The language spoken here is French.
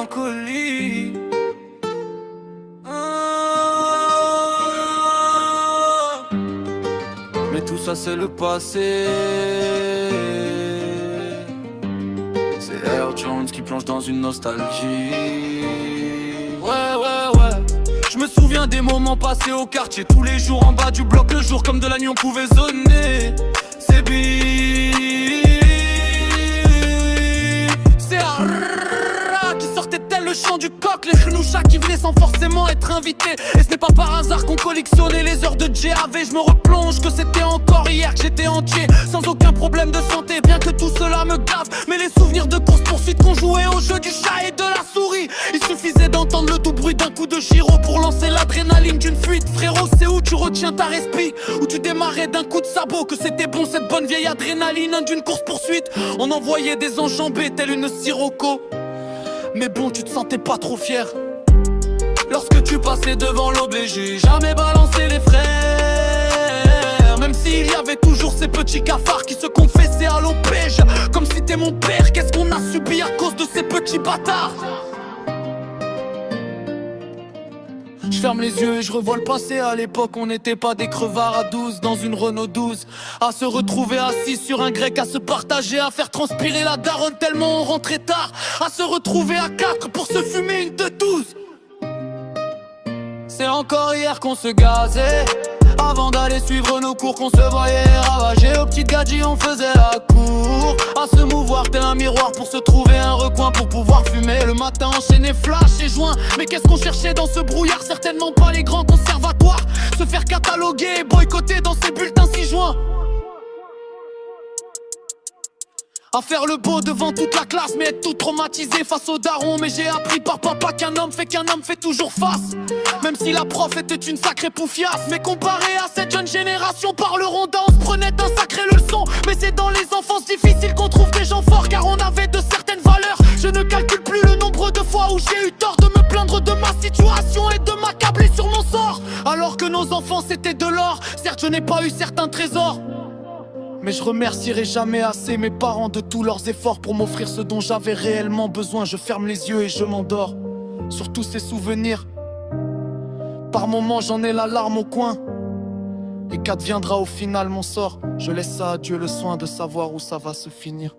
mélancolie. Mais tout ça c'est le passé. C'est Air Jones qui plonge dans une nostalgie. Ouais. Je me souviens des moments passés au quartier. Tous les jours en bas du bloc, le jour comme de la nuit on pouvait zoner. C'est qui sortait tel le chant du coq. Les chnouchas qui venaient sans forcément être invités. Et ce n'est pas par hasard qu'on collectionnait les heures de JAV. Je me replonge que c'était encore hier que j'étais entier, sans aucun problème de santé, bien que tout cela me gave. Mais les souvenirs de course-poursuite qu'on jouait au jeu du chat et de la souris, il suffisait d'entendre le doux bruit d'un coup de gyro pour lancer l'adrénaline d'une fuite. Frérot, c'est où tu retiens ta respi, où tu démarrais d'un coup de sabot. Que c'était bon cette bonne vieille adrénaline d'une course-poursuite. On envoyait des enjambées telle une sirocco. Mais bon, tu te sentais pas trop fier lorsque tu passais devant l'OBG. Jamais balancé les frères, même s'il y avait toujours ces petits cafards qui se confessaient à l'OPJ. Comme si t'es mon père, qu'est-ce qu'on a subi à cause de ces petits bâtards. Je ferme les yeux et je revois le passé. À l'époque on n'était pas des crevards à 12 dans une Renault 12, à se retrouver assis sur un grec, à se partager, à faire transpirer la daronne tellement on rentrait tard, à se retrouver à 4 pour se fumer une de 12. C'est encore hier qu'on se gazait, avant d'aller suivre nos cours, qu'on se voyait ravager. Au petit gadget on faisait la cour, à se mouvoir tel un miroir pour se trouver un recoin pour pouvoir fumer. Le matin enchaîner flash et joint. Mais qu'est-ce qu'on cherchait dans ce brouillard? Certainement pas les grands conservatoires. Se faire cataloguer et boycotter dans ces bulletins 6 juin. À faire le beau devant toute la classe, mais être tout traumatisé face aux darons. Mais j'ai appris par papa qu'un homme fait toujours face. Même si la prof était une sacrée poufiasse. Mais comparé à cette jeune génération, par le rondin on se prenait un sacré leçon. Mais c'est dans les enfances difficiles qu'on trouve des gens forts, car on avait de certaines valeurs. Je ne calcule plus le nombre de fois où j'ai eu tort de me plaindre de ma situation et de m'accabler sur mon sort. Alors que nos enfants c'était de l'or. Certes je n'ai pas eu certains trésors, mais je remercierai jamais assez mes parents de tous leurs efforts pour m'offrir ce dont j'avais réellement besoin. Je ferme les yeux et je m'endors sur tous ces souvenirs. Par moments j'en ai la larme au coin. Et qu'adviendra au final mon sort? Je laisse ça à Dieu le soin de savoir où ça va se finir.